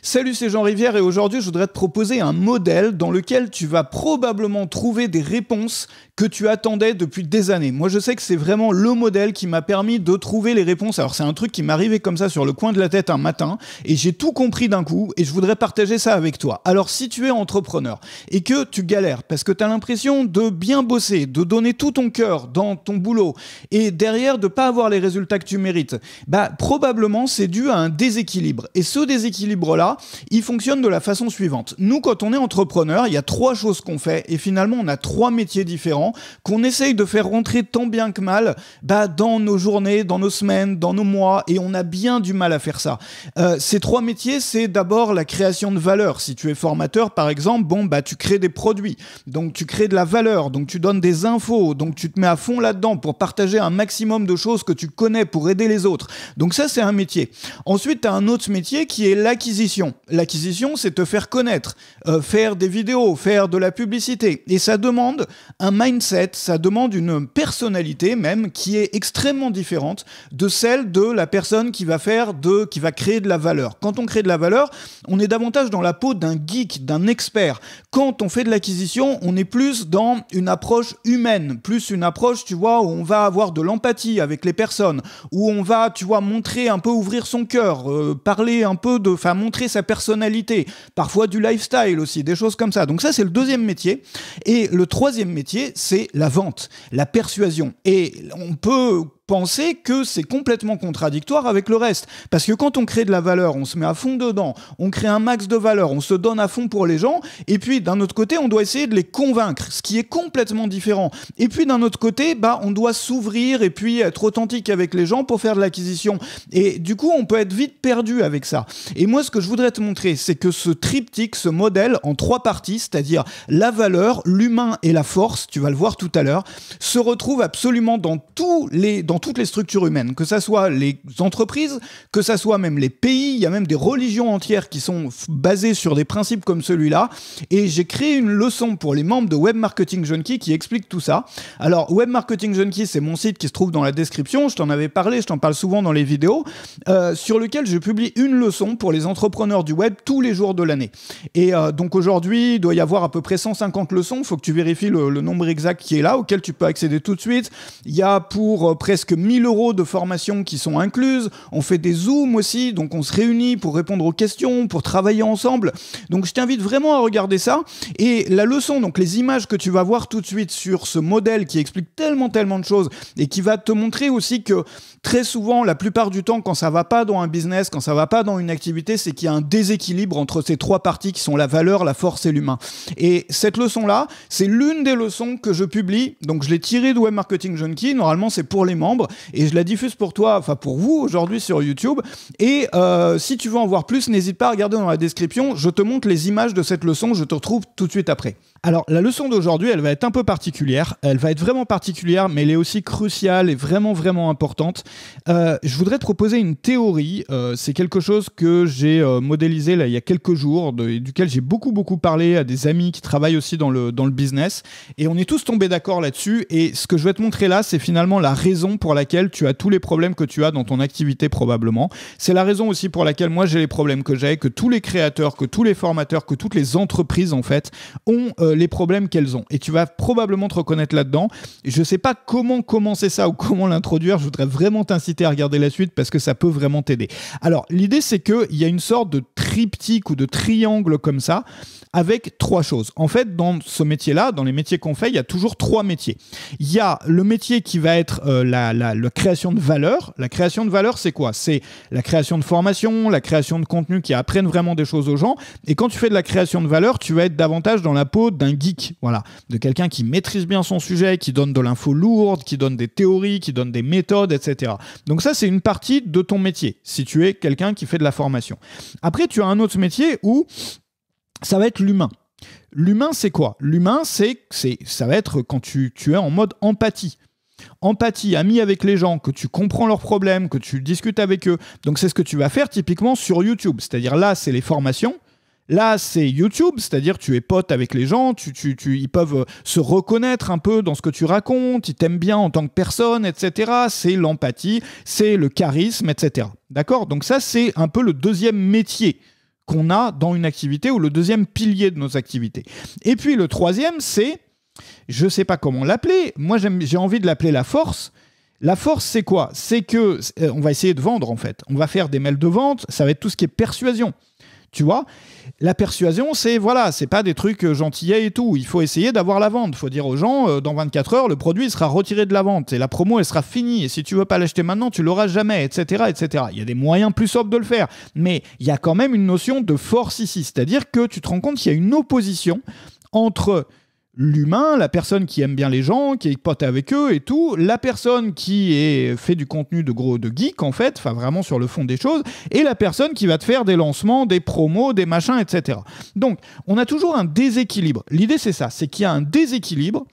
Salut, c'est Jean Rivière et aujourd'hui je voudrais te proposer un modèle dans lequel tu vas probablement trouver des réponses que tu attendais depuis des années. Moi je sais que c'est vraiment le modèle qui m'a permis de trouver les réponses. Alors c'est un truc qui m'est arrivé comme ça sur le coin de la tête un matin et j'ai tout compris d'un coup et je voudrais partager ça avec toi. Alors si tu es entrepreneur et que tu galères parce que tu as l'impression de bien bosser, de donner tout ton cœur dans ton boulot et derrière de pas avoir les résultats que tu mérites, probablement c'est dû à un déséquilibre. Et ce déséquilibre-là, il fonctionne de la façon suivante. Nous, quand on est entrepreneur, il y a 3 choses qu'on fait et finalement on a 3 métiers différents qu'on essaye de faire rentrer tant bien que mal dans nos journées, dans nos semaines, dans nos mois, et on a bien du mal à faire ça. Ces 3 métiers, c'est d'abord la création de valeur. Si tu es formateur, par exemple, tu crées des produits, donc tu crées de la valeur, donc tu donnes des infos, donc tu te mets à fond là-dedans pour partager un maximum de choses que tu connais pour aider les autres. Donc ça, c'est un métier. Ensuite, tu as un autre métier qui est l'acquisition. L'acquisition, c'est te faire connaître, faire des vidéos, faire de la publicité. Et ça demande un mindset, ça demande une personnalité même qui est extrêmement différente de celle de la personne qui va créer de la valeur. Quand on crée de la valeur, on est davantage dans la peau d'un geek, d'un expert. Quand on fait de l'acquisition, on est plus dans une approche humaine, plus une approche, tu vois, où on va avoir de l'empathie avec les personnes, où on va, tu vois, montrer un peu, ouvrir son cœur, parler un peu montrer sa personnalité, parfois du lifestyle aussi, des choses comme ça. Donc ça, c'est le deuxième métier. Et le troisième métier, c'est la vente, la persuasion. Et on peut penser que c'est complètement contradictoire avec le reste. Parce que quand on crée de la valeur, on se met à fond dedans, on crée un max de valeur, on se donne à fond pour les gens, et puis d'un autre côté, on doit essayer de les convaincre, ce qui est complètement différent. Et puis d'un autre côté, on doit s'ouvrir et puis être authentique avec les gens pour faire de l'acquisition. Et du coup, on peut être vite perdu avec ça. Et moi, ce que je voudrais te montrer, c'est que ce triptyque, ce modèle en 3 parties, c'est-à-dire la valeur, l'humain et la force, tu vas le voir tout à l'heure, se retrouve absolument dans toutes les structures humaines, que ça soit les entreprises, que ça soit même les pays, il y a même des religions entières qui sont basées sur des principes comme celui-là, et j'ai créé une leçon pour les membres de Web Marketing Junkie qui explique tout ça. Alors, Web Marketing Junkie, c'est mon site qui se trouve dans la description, je t'en avais parlé, je t'en parle souvent dans les vidéos, sur lequel je publie une leçon pour les entrepreneurs du web tous les jours de l'année. Et donc aujourd'hui, il doit y avoir à peu près 150 leçons, il faut que tu vérifies le nombre exact qui est là, auquel tu peux accéder tout de suite. Il y a pour presque 1000 € de formation qui sont incluses. On fait des zooms aussi, donc on se réunit pour répondre aux questions, pour travailler ensemble. Donc je t'invite vraiment à regarder ça. Et la leçon, donc les images que tu vas voir tout de suite sur ce modèle qui explique tellement de choses et qui va te montrer aussi que très souvent, la plupart du temps, quand ça va pas dans un business, quand ça va pas dans une activité, c'est qu'il y a un déséquilibre entre ces 3 parties qui sont la valeur, la force et l'humain. Et cette leçon-là, c'est l'une des leçons que je publie. Donc je l'ai tirée de Web Marketing Junkie. Normalement, c'est pour les membres et je la diffuse pour toi, enfin pour vous aujourd'hui sur YouTube. Et si tu veux en voir plus, n'hésite pas à regarder dans la description. Je te montre les images de cette leçon. Je te retrouve tout de suite après. Alors, la leçon d'aujourd'hui, elle va être un peu particulière. Elle va être vraiment particulière, mais elle est aussi cruciale et vraiment importante. Je voudrais te proposer une théorie. C'est quelque chose que j'ai modélisé là, il y a quelques jours, duquel j'ai beaucoup parlé à des amis qui travaillent aussi dans le business. Et on est tous tombés d'accord là-dessus. Et ce que je vais te montrer là, c'est finalement la raison pour laquelle tu as tous les problèmes que tu as dans ton activité probablement. C'est la raison aussi pour laquelle moi j'ai les problèmes que j'ai, que tous les créateurs, que tous les formateurs, que toutes les entreprises en fait ont les problèmes qu'elles ont. Et tu vas probablement te reconnaître là-dedans. Et je ne sais pas comment commencer ça ou comment l'introduire. Je voudrais vraiment t'inciter à regarder la suite parce que ça peut vraiment t'aider. Alors, l'idée, c'est qu'il y a une sorte de triptyque ou de triangle comme ça avec 3 choses. En fait, dans ce métier-là, dans les métiers qu'on fait, il y a toujours 3 métiers. Il y a le métier qui va être la création de valeur. La création de valeur, c'est quoi? C'est la création de formation, la création de contenu qui apprennent vraiment des choses aux gens. Et quand tu fais de la création de valeur, tu vas être davantage dans la peau d'un geek, voilà, de quelqu'un qui maîtrise bien son sujet, qui donne de l'info lourde, qui donne des théories, qui donne des méthodes, etc. Donc ça, c'est une partie de ton métier, si tu es quelqu'un qui fait de la formation. Après, tu as un autre métier où ça va être l'humain. L'humain, c'est quoi? L'humain, ça va être quand tu es en mode empathie. Empathie, ami avec les gens, que tu comprends leurs problèmes, que tu discutes avec eux. Donc, c'est ce que tu vas faire typiquement sur YouTube. C'est-à-dire là, c'est les formations. Là, c'est YouTube, c'est-à-dire tu es pote avec les gens, ils peuvent se reconnaître un peu dans ce que tu racontes, ils t'aiment bien en tant que personne, etc. C'est l'empathie, c'est le charisme, etc. D'accord? Donc ça, c'est un peu le deuxième métier qu'on a dans une activité ou le deuxième pilier de nos activités. Et puis le troisième, c'est, je ne sais pas comment l'appeler, moi j'ai envie de l'appeler la force. La force, c'est quoi? C'est que on va essayer de vendre en fait. On va faire des mails de vente, ça va être tout ce qui est persuasion. Tu vois, la persuasion, c'est pas des trucs gentillets et tout. Il faut essayer d'avoir la vente. Il faut dire aux gens, dans 24 heures, le produit sera retiré de la vente et la promo, elle sera finie. Et si tu veux pas l'acheter maintenant, tu l'auras jamais, etc., etc. Il y a des moyens plus sobres de le faire. Mais il y a quand même une notion de force ici. C'est-à-dire que tu te rends compte qu'il y a une opposition entre l'humain, la personne qui aime bien les gens, qui est pote avec eux et tout, la personne qui fait du contenu de geek en fait, enfin vraiment sur le fond des choses, et la personne qui va te faire des lancements, des promos, des machins, etc. Donc, on a toujours un déséquilibre. L'idée c'est ça, c'est qu'il y a un déséquilibre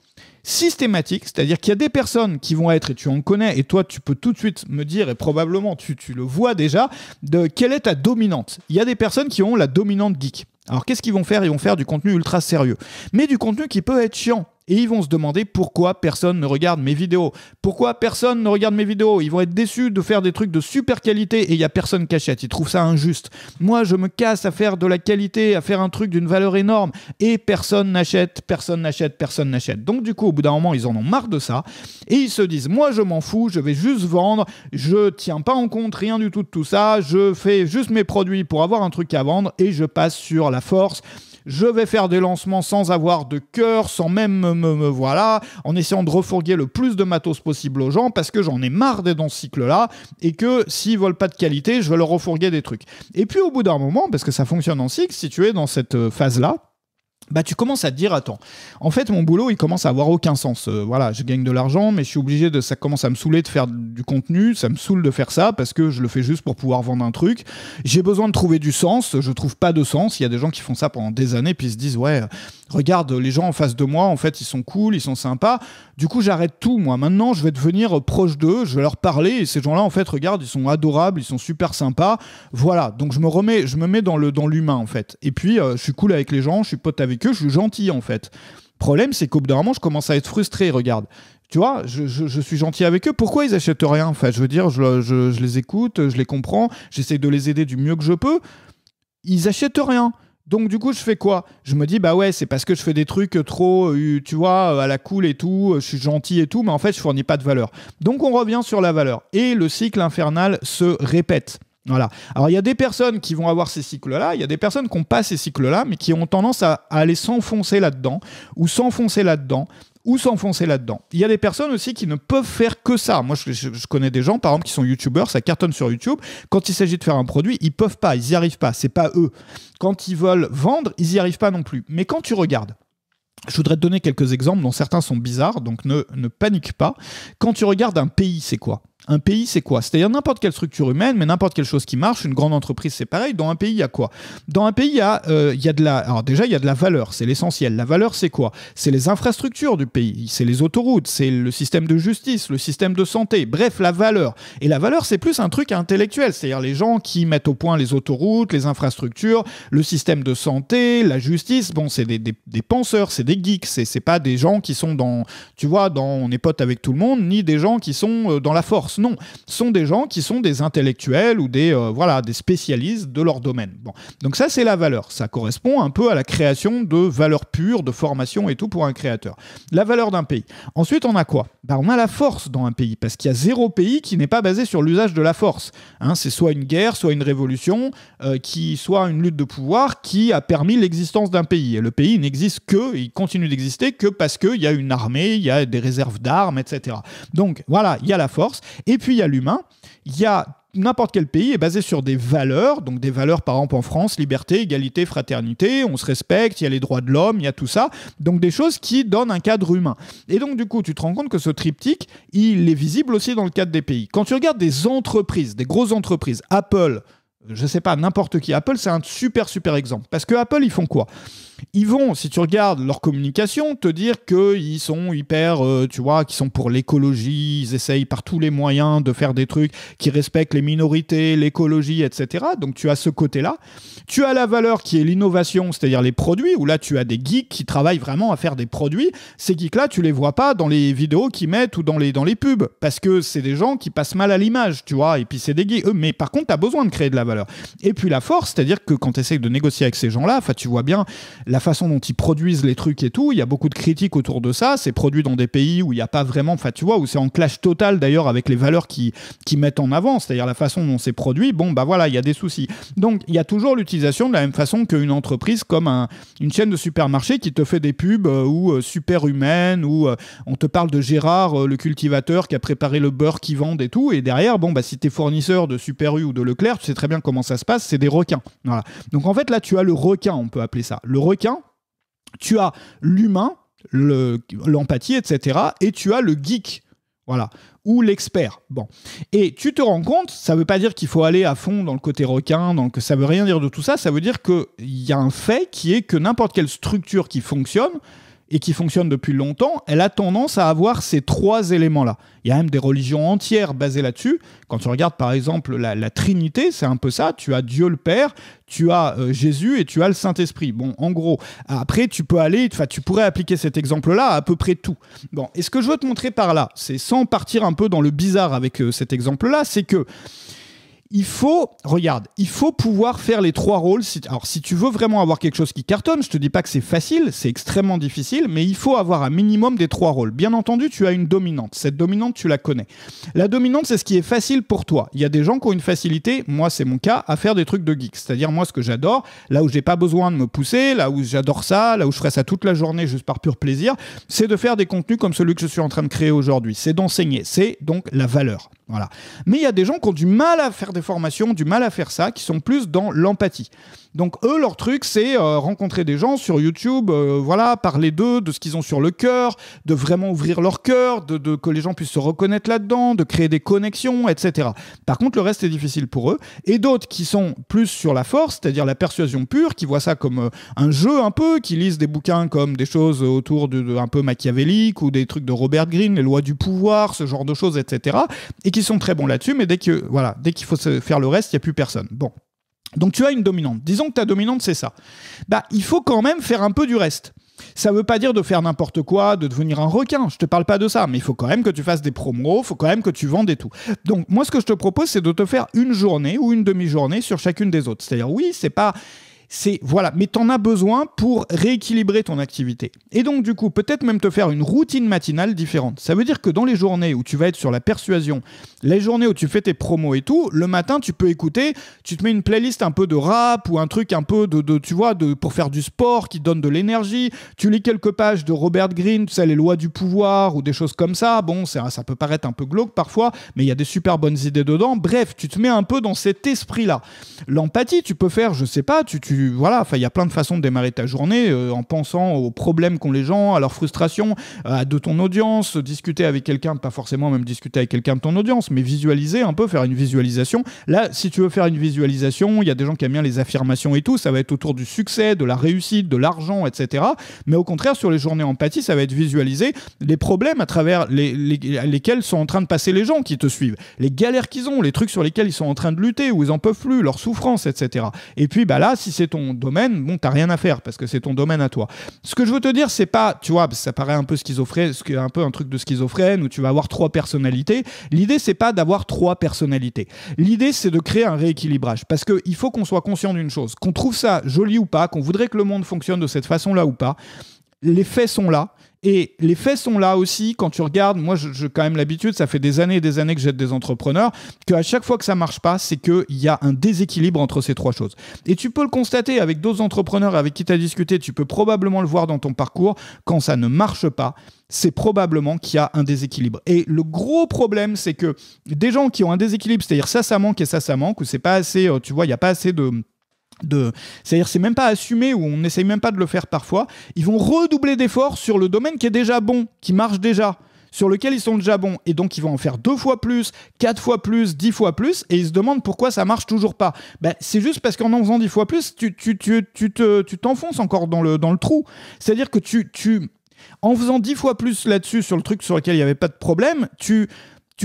systématique, c'est-à-dire qu'il y a des personnes qui vont être, et tu en connais, et toi tu peux tout de suite me dire, et probablement tu le vois déjà, de quelle est ta dominante. Il y a des personnes qui ont la dominante geek. Alors qu'est-ce qu'ils vont faire? Ils vont faire du contenu ultra sérieux, mais du contenu qui peut être chiant. Et ils vont se demander pourquoi personne ne regarde mes vidéos. Pourquoi personne ne regarde mes vidéos? Ils vont être déçus de faire des trucs de super qualité et il n'y a personne qui achète. Ils trouvent ça injuste. Moi, je me casse à faire de la qualité, à faire un truc d'une valeur énorme et personne n'achète, personne n'achète, personne n'achète. Donc du coup, au bout d'un moment, ils en ont marre de ça et ils se disent, moi, je m'en fous, je vais juste vendre, je tiens pas en compte rien du tout de tout ça, je fais juste mes produits pour avoir un truc à vendre et je passe sur la force. Je vais faire des lancements sans avoir de cœur, sans même voilà, en essayant de refourguer le plus de matos possible aux gens parce que j'en ai marre d'être dans ce cycle-là et que s'ils veulent pas de qualité, je vais leur refourguer des trucs. Et puis au bout d'un moment, parce que ça fonctionne en cycle, si tu es dans cette phase-là, bah tu commences à te dire, attends, en fait mon boulot il commence à avoir aucun sens, voilà, je gagne de l'argent mais je suis obligé ça commence à me saouler de faire du contenu, ça me saoule de faire ça parce que je le fais juste pour pouvoir vendre un truc, j'ai besoin de trouver du sens, je trouve pas de sens, il y a des gens qui font ça pendant des années puis ils se disent ouais, regarde les gens en face de moi en fait ils sont cool, ils sont sympas, du coup j'arrête tout moi, maintenant je vais devenir proche d'eux, je vais leur parler et ces gens-là en fait regarde ils sont adorables, ils sont super sympas, voilà, donc je me mets dans l'humain en fait, et puis je suis cool avec les gens, je suis pote avec eux, je suis gentil en fait. Le problème, c'est qu'au bout d'un moment, je commence à être frustré, regarde. Tu vois, je suis gentil avec eux. Pourquoi ils achètent rien? Enfin, je veux dire, je les écoute, je les comprends, j'essaie de les aider du mieux que je peux. Ils achètent rien. Donc du coup, je fais quoi? Je me dis, bah ouais, c'est parce que je fais des trucs trop, tu vois, à la cool et tout, je suis gentil et tout, mais en fait, je fournis pas de valeur. Donc on revient sur la valeur. Et le cycle infernal se répète. Voilà. Alors, il y a des personnes qui vont avoir ces cycles-là, il y a des personnes qui n'ont pas ces cycles-là, mais qui ont tendance à aller s'enfoncer là-dedans, ou s'enfoncer là-dedans, ou s'enfoncer là-dedans. Il y a des personnes aussi qui ne peuvent faire que ça. Moi, je connais des gens, par exemple, qui sont youtubeurs, ça cartonne sur YouTube. Quand il s'agit de faire un produit, ils peuvent pas, ils n'y arrivent pas, c'est pas eux. Quand ils veulent vendre, ils n'y arrivent pas non plus. Mais quand tu regardes, je voudrais te donner quelques exemples dont certains sont bizarres, donc ne panique pas. Quand tu regardes un pays, c'est quoi? Un pays, c'est quoi? C'est-à-dire n'importe quelle structure humaine, mais n'importe quelle chose qui marche. Une grande entreprise, c'est pareil. Dans un pays, il y a quoi? Dans un pays, il y a de la... Alors déjà, il y a de la valeur, c'est l'essentiel. La valeur, c'est quoi? C'est les infrastructures du pays, c'est les autoroutes, c'est le système de justice, le système de santé. Bref, la valeur. Et la valeur, c'est plus un truc intellectuel. C'est-à-dire les gens qui mettent au point les autoroutes, les infrastructures, le système de santé, la justice. Bon, c'est des penseurs, c'est des geeks. C'est pas des gens qui sont dans... Tu vois, on est potes avec tout le monde, ni des gens qui sont dans la force. Non, ce sont des gens qui sont des intellectuels ou des spécialistes de leur domaine. Bon. Donc ça, c'est la valeur. Ça correspond un peu à la création de valeurs pures, de formation et tout pour un créateur. La valeur d'un pays. Ensuite, on a quoi? On a la force dans un pays, parce qu'il y a zéro pays qui n'est pas basé sur l'usage de la force. Hein, c'est soit une guerre, soit une révolution, soit une lutte de pouvoir qui a permis l'existence d'un pays. Et le pays n'existe que, il continue d'exister que parce qu'il y a une armée, il y a des réserves d'armes, etc. Donc voilà, il y a la force. Et puis il y a l'humain, il y a n'importe quel pays est basé sur des valeurs, donc des valeurs par exemple en France, liberté, égalité, fraternité, on se respecte, il y a les droits de l'homme, il y a tout ça, donc des choses qui donnent un cadre humain. Et donc du coup, tu te rends compte que ce triptyque, il est visible aussi dans le cadre des pays. Quand tu regardes des entreprises, des grosses entreprises, Apple, je sais pas, n'importe qui, Apple c'est un super exemple, parce que Apple ils font quoi? Ils vont, si tu regardes leur communication, te dire qu'ils sont hyper, tu vois, qu'ils sont pour l'écologie, ils essayent par tous les moyens de faire des trucs qui respectent les minorités, l'écologie, etc. Donc tu as ce côté-là. Tu as la valeur qui est l'innovation, c'est-à-dire les produits, où là tu as des geeks qui travaillent vraiment à faire des produits. Ces geeks-là, tu les vois pas dans les vidéos qu'ils mettent ou dans les pubs, parce que c'est des gens qui passent mal à l'image, tu vois, et puis c'est des geeks. Mais par contre, tu as besoin de créer de la valeur. Et puis la force, c'est-à-dire que quand tu essaies de négocier avec ces gens-là, tu vois bien la façon dont ils produisent les trucs et tout, il y a beaucoup de critiques autour de ça, c'est produit dans des pays où il n'y a pas vraiment, tu vois, où c'est en clash total d'ailleurs avec les valeurs qui mettent en avant, c'est-à-dire la façon dont c'est produit, bon bah voilà, il y a des soucis. Donc il y a toujours l'utilisation de la même façon qu'une entreprise comme une chaîne de supermarché qui te fait des pubs ou super humaines, où on te parle de Gérard, le cultivateur qui a préparé le beurre qu'ils vendent et tout, et derrière, bon bah si t'es fournisseur de Super U ou de Leclerc, tu sais très bien comment ça se passe, c'est des requins. Voilà. Donc en fait là tu as le requin, on peut appeler ça. Le requin, tu as l'humain, l'empathie, etc. Et tu as le geek, voilà, ou l'expert. Bon. Et tu te rends compte, ça ne veut pas dire qu'il faut aller à fond dans le côté requin, donc ça ne veut rien dire de tout ça, ça veut dire qu'il y a un fait qui est que n'importe quelle structure qui fonctionne, et qui fonctionne depuis longtemps, elle a tendance à avoir ces trois éléments-là. Il y a même des religions entières basées là-dessus. Quand tu regardes par exemple la Trinité, c'est un peu ça. Tu as Dieu le Père, tu as Jésus et tu as le Saint-Esprit. Bon, en gros, après tu pourrais appliquer cet exemple-là à peu près tout. Bon, et ce que je veux te montrer par là, c'est sans partir un peu dans le bizarre avec cet exemple-là, c'est que il faut pouvoir faire les trois rôles. Alors, si tu veux vraiment avoir quelque chose qui cartonne, je te dis pas que c'est facile, c'est extrêmement difficile, mais il faut avoir un minimum des trois rôles. Bien entendu, tu as une dominante. Cette dominante, tu la connais. La dominante, c'est ce qui est facile pour toi. Il y a des gens qui ont une facilité, moi c'est mon cas, à faire des trucs de geek. C'est-à-dire, moi, ce que j'adore, là où j'ai pas besoin de me pousser, là où j'adore ça, là où je ferais ça toute la journée juste par pur plaisir, c'est de faire des contenus comme celui que je suis en train de créer aujourd'hui. C'est d'enseigner. C'est donc la valeur. Voilà. Mais il y a des gens qui ont du mal à faire des formations, du mal à faire ça, qui sont plus dans l'empathie. Donc eux, leur truc, c'est rencontrer des gens sur YouTube, voilà, parler d'eux, de ce qu'ils ont sur le cœur, de vraiment ouvrir leur cœur, que les gens puissent se reconnaître là-dedans, de créer des connexions, etc. Par contre, le reste est difficile pour eux. Et d'autres qui sont plus sur la force, c'est-à-dire la persuasion pure, qui voient ça comme un jeu un peu, qui lisent des bouquins comme des choses autour de un peu machiavéliques ou des trucs de Robert Greene, les lois du pouvoir, ce genre de choses, etc. Et qui sont très bons là-dessus, mais dès qu'il faut faire le reste, il n'y a plus personne. Bon. Donc tu as une dominante. Disons que ta dominante, c'est ça. Bah, il faut quand même faire un peu du reste. Ça ne veut pas dire de faire n'importe quoi, de devenir un requin. Je ne te parle pas de ça, mais il faut quand même que tu fasses des promos, il faut quand même que tu vendes et tout. Donc moi, ce que je te propose, c'est de te faire une journée ou une demi-journée sur chacune des autres. C'est-à-dire, oui, voilà, mais t'en as besoin pour rééquilibrer ton activité. Et donc, du coup, peut-être même te faire une routine matinale différente. Ça veut dire que dans les journées où tu vas être sur la persuasion, les journées où tu fais tes promos et tout, le matin, tu peux écouter, tu te mets une playlist un peu de rap ou un truc un peu pour faire du sport qui donne de l'énergie. Tu lis quelques pages de Robert Greene, tu sais, les lois du pouvoir ou des choses comme ça. Bon, ça peut paraître un peu glauque parfois, mais il y a des super bonnes idées dedans. Bref, tu te mets un peu dans cet esprit-là. L'empathie, tu peux faire, je sais pas, voilà, il y a plein de façons de démarrer ta journée en pensant aux problèmes qu'ont les gens, à leurs frustrations, de ton audience, discuter avec quelqu'un, pas forcément même discuter avec quelqu'un de ton audience, mais visualiser un peu, faire une visualisation. Là, si tu veux faire une visualisation, il y a des gens qui aiment bien les affirmations et tout, ça va être autour du succès, de la réussite, de l'argent, etc. Mais au contraire, sur les journées empathie, ça va être visualiser les problèmes à travers lesquels sont en train de passer les gens qui te suivent, les galères qu'ils ont, les trucs sur lesquels ils sont en train de lutter, où ils en peuvent plus, leurs souffrances, etc. Et puis là, si c'est ton domaine, bon, t'as rien à faire parce que c'est ton domaine à toi. Ce que je veux te dire, c'est pas, tu vois, ça paraît un peu schizophrène, un peu un truc de schizophrène où tu vas avoir 3 personnalités. L'idée, c'est pas d'avoir 3 personnalités. L'idée, c'est de créer un rééquilibrage parce qu'il faut qu'on soit conscient d'une chose, qu'on trouve ça joli ou pas, qu'on voudrait que le monde fonctionne de cette façon-là ou pas. Les faits sont là. Et les faits sont là aussi, quand tu regardes, moi j'ai quand même l'habitude, ça fait des années et des années que j'aide des entrepreneurs, qu'à chaque fois que ça marche pas, c'est qu'il y a un déséquilibre entre ces 3 choses. Et tu peux le constater avec d'autres entrepreneurs avec qui tu as discuté, tu peux probablement le voir dans ton parcours, quand ça ne marche pas, c'est probablement qu'il y a un déséquilibre. Et le gros problème, c'est que des gens qui ont un déséquilibre, c'est-à-dire ça manque et ça manque, ou c'est pas assez, tu vois, il n'y a pas assez c'est-à-dire c'est même pas assumé ou on n'essaye même pas de le faire parfois, ils vont redoubler d'efforts sur le domaine qui est déjà bon, qui marche déjà. sur lequel ils sont déjà bons. Et donc, ils vont en faire 2 fois plus, 4 fois plus, 10 fois plus, et ils se demandent pourquoi ça marche toujours pas. Ben, c'est juste parce qu'en faisant 10 fois plus, tu t'enfonces encore dans le trou. C'est-à-dire que en faisant 10 fois plus là-dessus, sur le truc sur lequel il n'y avait pas de problème, tu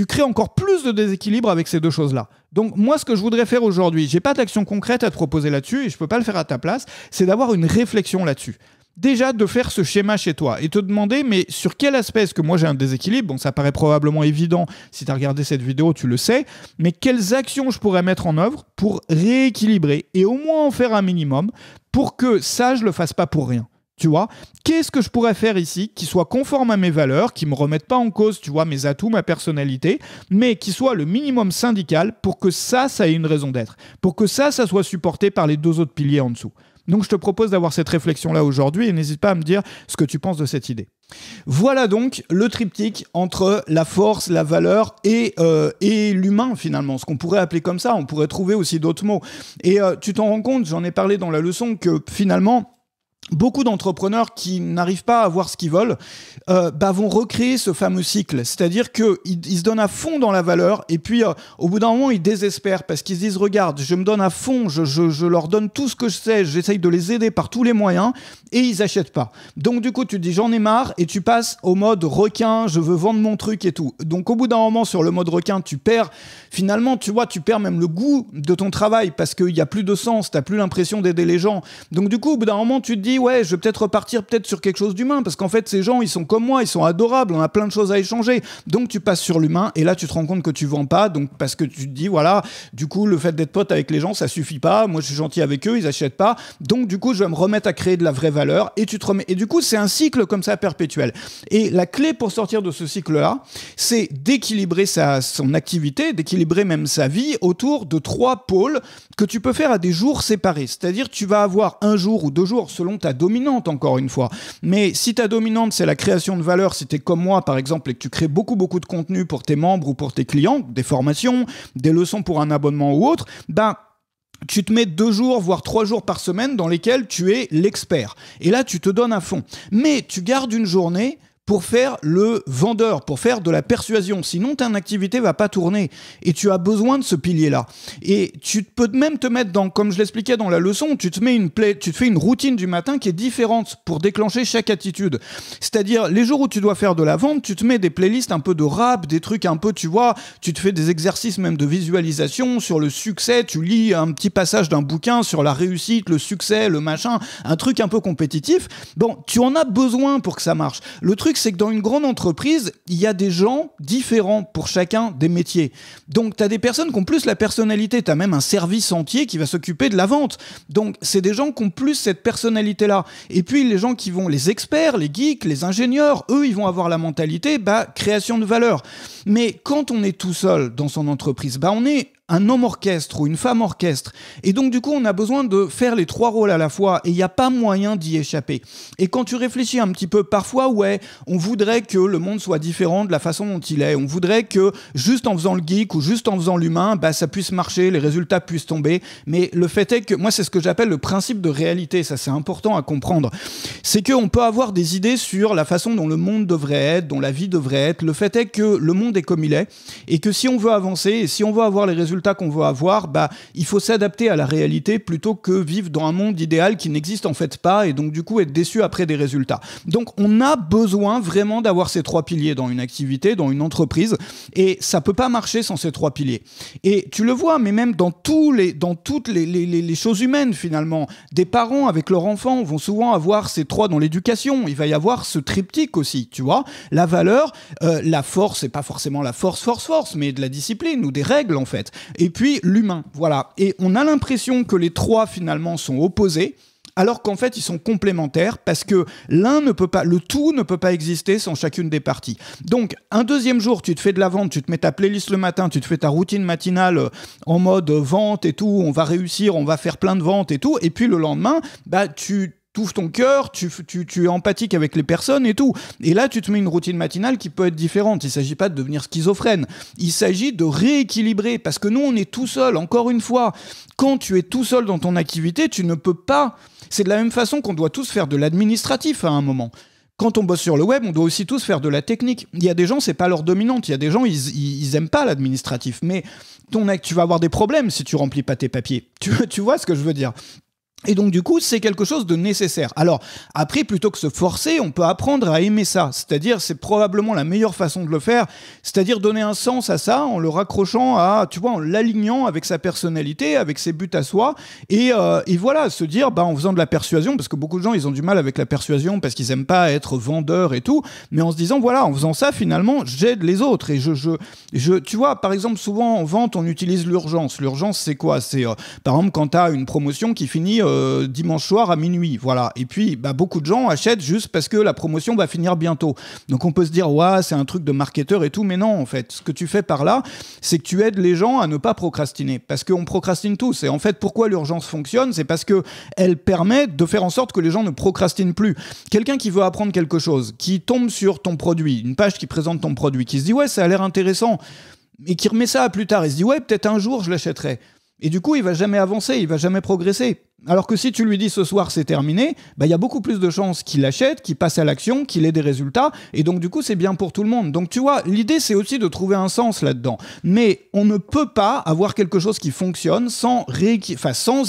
crées encore plus de déséquilibre avec ces deux choses-là. Donc moi, ce que je voudrais faire aujourd'hui, j'ai pas d'action concrète à te proposer là-dessus et je peux pas le faire à ta place, c'est d'avoir une réflexion là-dessus. Déjà, de faire ce schéma chez toi et te demander, mais sur quel aspect est-ce que moi j'ai un déséquilibre? Bon, ça paraît probablement évident, si tu as regardé cette vidéo, tu le sais, mais quelles actions je pourrais mettre en œuvre pour rééquilibrer et au moins en faire un minimum pour que ça, je le fasse pas pour rien. Tu vois, qu'est-ce que je pourrais faire ici qui soit conforme à mes valeurs, qui ne me remettent pas en cause, tu vois, mes atouts, ma personnalité, mais qui soit le minimum syndical pour que ça ait une raison d'être, pour que ça soit supporté par les 2 autres piliers en dessous. Donc je te propose d'avoir cette réflexion-là aujourd'hui et n'hésite pas à me dire ce que tu penses de cette idée. Voilà donc le triptyque entre la force, la valeur et l'humain finalement, ce qu'on pourrait appeler comme ça, on pourrait trouver aussi d'autres mots. Et tu t'en rends compte, j'en ai parlé dans la leçon, que finalement, beaucoup d'entrepreneurs qui n'arrivent pas à avoir ce qu'ils veulent vont recréer ce fameux cycle. C'est-à-dire qu'ils se donnent à fond dans la valeur et puis au bout d'un moment, ils désespèrent parce qu'ils se disent « Regarde, je me donne à fond, je leur donne tout ce que je sais, j'essaye de les aider par tous les moyens et ils n'achètent pas. » Donc du coup, tu te dis « J'en ai marre » et tu passes au mode requin, je veux vendre mon truc et tout. Donc au bout d'un moment, sur le mode requin, tu perds finalement, tu vois, tu perds même le goût de ton travail parce qu'il n'y a plus de sens, tu n'as plus l'impression d'aider les gens. Donc du coup, au bout d'un moment, tu te dis ouais, je vais peut-être repartir sur quelque chose d'humain parce qu'en fait, ces gens, ils sont comme moi, ils sont adorables, on a plein de choses à échanger. Donc, tu passes sur l'humain et là, tu te rends compte que tu vends pas. Donc, parce que tu te dis, voilà, du coup, le fait d'être pote avec les gens, ça suffit pas. Moi, je suis gentil avec eux, ils achètent pas. Donc, du coup, je vais me remettre à créer de la vraie valeur et tu te remets. Et du coup, c'est un cycle comme ça perpétuel. Et la clé pour sortir de ce cycle-là, c'est d'équilibrer son activité, d'équilibrer même sa vie autour de 3 pôles que tu peux faire à des jours séparés. C'est-à-dire, tu vas avoir 1 jour ou 2 jours selon ta dominante, encore une fois. Mais si ta dominante, c'est la création de valeur, si tu es comme moi, par exemple, et que tu crées beaucoup de contenu pour tes membres ou pour tes clients, des formations, des leçons pour un abonnement ou autre, tu te mets 2 jours, voire 3 jours par semaine dans lesquels tu es l'expert. Et là, tu te donnes à fond. Mais tu gardes une journée pour faire le vendeur, pour faire de la persuasion. Sinon, ton activité va pas tourner. Et tu as besoin de ce pilier-là. Et tu peux même te mettre dans, comme je l'expliquais dans la leçon, tu te fais une routine du matin qui est différente pour déclencher chaque attitude. C'est-à-dire, les jours où tu dois faire de la vente, tu te mets des playlists un peu de rap, des trucs un peu, tu vois, tu te fais des exercices même de visualisation sur le succès, tu lis un petit passage d'un bouquin sur la réussite, le succès, le machin, un truc un peu compétitif. Bon, tu en as besoin pour que ça marche. Le truc, c'est que dans une grande entreprise, il y a des gens différents pour chacun des métiers. Donc, tu as des personnes qui ont plus la personnalité, tu as même un service entier qui va s'occuper de la vente. Donc, c'est des gens qui ont plus cette personnalité-là. Et puis, les gens qui vont, les experts, les geeks, les ingénieurs, eux, ils vont avoir la mentalité, création de valeur. Mais quand on est tout seul dans son entreprise, on est un homme orchestre ou une femme orchestre. Et donc, du coup, on a besoin de faire les 3 rôles à la fois et il n'y a pas moyen d'y échapper. Et quand tu réfléchis un petit peu, parfois, on voudrait que le monde soit différent de la façon dont il est. On voudrait que juste en faisant le geek ou juste en faisant l'humain, ça puisse marcher, les résultats puissent tomber. Mais le fait est que, moi, c'est ce que j'appelle le principe de réalité. Ça, c'est important à comprendre. C'est qu'on peut avoir des idées sur la façon dont le monde devrait être, dont la vie devrait être. Le fait est que le monde est comme il est et que si on veut avancer et si on veut avoir les résultats qu'on veut avoir, il faut s'adapter à la réalité plutôt que vivre dans un monde idéal qui n'existe en fait pas et donc du coup être déçu après des résultats. Donc on a besoin vraiment d'avoir ces 3 piliers dans une activité, dans une entreprise et ça peut pas marcher sans ces 3 piliers. Et tu le vois, mais même dans toutes les choses humaines finalement, des parents avec leurs enfants vont souvent avoir ces 3 dans l'éducation. Il va y avoir ce triptyque aussi, tu vois, la valeur, la force, c'est pas forcément la force, mais de la discipline ou des règles en fait. Et puis l'humain, voilà. Et on a l'impression que les 3 finalement sont opposés, alors qu'en fait ils sont complémentaires parce que le tout ne peut pas exister sans chacune des parties. Donc un deuxième jour, tu te fais de la vente, tu te mets ta playlist le matin, tu te fais ta routine matinale en mode vente et tout, on va réussir, on va faire plein de ventes et tout, et puis le lendemain, tu t'ouvres ton cœur, tu es empathique avec les personnes et tout. Et là, tu te mets une routine matinale qui peut être différente. Il ne s'agit pas de devenir schizophrène. Il s'agit de rééquilibrer parce que nous, on est tout seul. Encore une fois, quand tu es tout seul dans ton activité, tu ne peux pas... C'est de la même façon qu'on doit tous faire de l'administratif à un moment. quand on bosse sur le web, on doit aussi tous faire de la technique. Il y a des gens, c'est pas leur dominante. Il y a des gens, ils aiment pas l'administratif. Mais tu vas avoir des problèmes si tu remplis pas tes papiers. Tu vois ce que je veux dire ? Et donc du coup, c'est quelque chose de nécessaire. Alors après, plutôt que se forcer, on peut apprendre à aimer ça. C'est-à-dire, c'est probablement la meilleure façon de le faire. C'est-à-dire donner un sens à ça en le raccrochant à, tu vois, en l'alignant avec sa personnalité, avec ses buts à soi. Et voilà, se dire, en faisant de la persuasion, parce que beaucoup de gens, ils ont du mal avec la persuasion parce qu'ils aiment pas être vendeurs et tout. Mais en se disant, voilà, en faisant ça, finalement, j'aide les autres. Et tu vois, par exemple, souvent en vente, on utilise l'urgence. L'urgence, c'est quoi ? C'est, par exemple, quand tu as une promotion qui finit dimanche soir à minuit, voilà. Et puis, beaucoup de gens achètent juste parce que la promotion va finir bientôt. Donc, on peut se dire, ouais, c'est un truc de marketeur et tout, mais non, en fait. Ce que tu fais par là, c'est que tu aides les gens à ne pas procrastiner. Parce qu'on procrastine tous. Et en fait, pourquoi l'urgence fonctionne ? C'est parce qu'elle permet de faire en sorte que les gens ne procrastinent plus. Quelqu'un qui veut apprendre quelque chose, qui tombe sur ton produit, une page qui présente ton produit, qui se dit, ouais, ça a l'air intéressant, et qui remet ça à plus tard, et se dit, ouais, peut-être un jour, je l'achèterai. Et du coup, il va jamais avancer, il va jamais progresser. Alors que si tu lui dis ce soir c'est terminé, il y a beaucoup plus de chances qu'il achète, qu'il passe à l'action, qu'il ait des résultats, et donc du coup c'est bien pour tout le monde. Donc tu vois, l'idée c'est aussi de trouver un sens là-dedans. Mais on ne peut pas avoir quelque chose qui fonctionne sans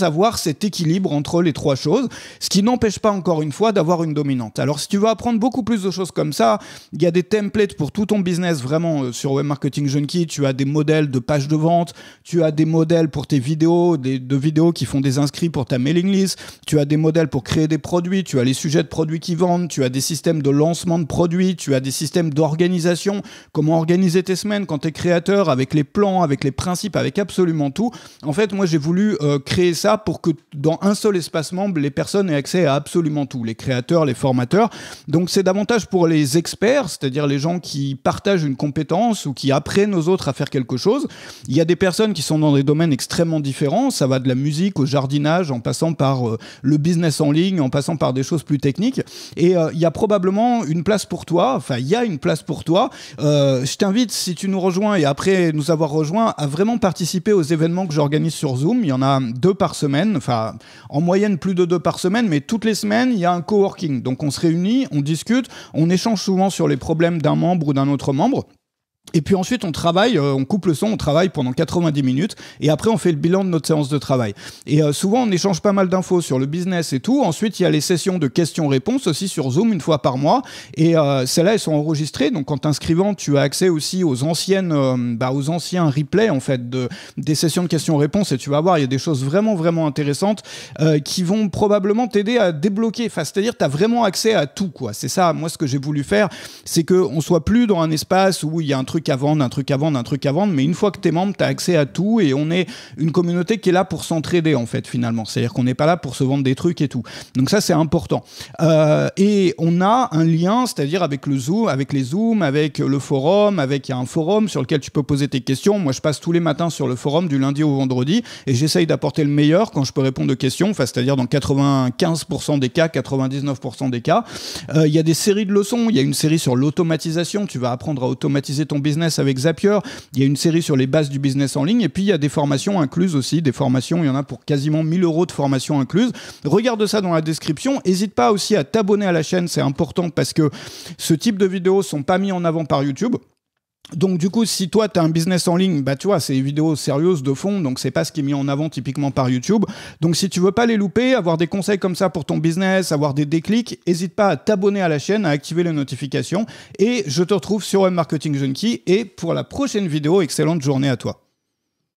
avoir cet équilibre entre les trois choses, ce qui n'empêche pas encore une fois d'avoir une dominante. Alors si tu veux apprendre beaucoup plus de choses comme ça, il y a des templates pour tout ton business vraiment sur Web Marketing Junkie, tu as des modèles de pages de vente, tu as des modèles pour tes vidéos, de vidéos qui font des inscrits pour ta mailing list, tu as des modèles pour créer des produits, tu as les sujets de produits qui vendent, tu as des systèmes de lancement de produits, tu as des systèmes d'organisation, comment organiser tes semaines quand tu es créateur, avec les plans, avec les principes, avec absolument tout. En fait, moi, j'ai voulu créer ça pour que dans un seul espace membre, les personnes aient accès à absolument tout, les créateurs, les formateurs. Donc, c'est davantage pour les experts, c'est-à-dire les gens qui partagent une compétence ou qui apprennent aux autres à faire quelque chose. Il y a des personnes qui sont dans des domaines extrêmement différents, ça va de la musique au jardinage, en passant par le business en ligne, en passant par des choses plus techniques. Et il y a probablement une place pour toi. Enfin, il y a une place pour toi. Je t'invite, si tu nous rejoins et après nous avoir rejoints, à vraiment participer aux événements que j'organise sur Zoom. Il y en a 2 par semaine. Enfin, en moyenne, plus de 2 par semaine. Mais toutes les semaines, il y a un coworking. Donc, on se réunit, on discute, on échange souvent sur les problèmes d'un membre ou d'un autre membre. Et puis ensuite, on travaille, on coupe le son, on travaille pendant 90 minutes et après, on fait le bilan de notre séance de travail. Et souvent, on échange pas mal d'infos sur le business et tout. Ensuite, il y a les sessions de questions-réponses aussi sur Zoom une fois par mois. Et celles-là, elles sont enregistrées. Donc, en t'inscrivant, tu as accès aussi aux anciens replays en fait des sessions de questions-réponses. Et tu vas voir, il y a des choses vraiment, vraiment intéressantes qui vont probablement t'aider à débloquer. Enfin, c'est-à-dire, tu as vraiment accès à tout, quoi. C'est ça, moi, ce que j'ai voulu faire, c'est qu'on soit plus dans un espace où il y a un truc à vendre, un truc à vendre, mais une fois que t'es membre, t'as accès à tout et on est une communauté qui est là pour s'entraider en fait finalement. C'est-à-dire qu'on n'est pas là pour se vendre des trucs et tout. Donc ça c'est important. Et on a un lien, c'est-à-dire avec le Zoom, avec les Zooms, avec le forum, il y a un forum sur lequel tu peux poser tes questions. Moi je passe tous les matins sur le forum du lundi au vendredi et j'essaye d'apporter le meilleur quand je peux répondre aux questions, enfin c'est-à-dire dans 95% des cas, 99% des cas. Il y a des séries de leçons, il y a une série sur l'automatisation, tu vas apprendre à automatiser ton business avec Zapier, il y a une série sur les bases du business en ligne et puis il y a des formations incluses aussi, des formations, il y en a pour quasiment 1 000 € de formations incluses. Regarde ça dans la description, n'hésite pas aussi à t'abonner à la chaîne, c'est important parce que ce type de vidéos sont pas mis en avant par YouTube. Donc du coup, si toi tu as un business en ligne, tu vois, c'est des vidéos sérieuses de fond, donc c'est pas ce qui est mis en avant typiquement par YouTube. Donc si tu veux pas les louper, avoir des conseils comme ça pour ton business, avoir des déclics, n'hésite pas à t'abonner à la chaîne, à activer les notifications et je te retrouve sur Web Marketing Junkie et pour la prochaine vidéo, excellente journée à toi.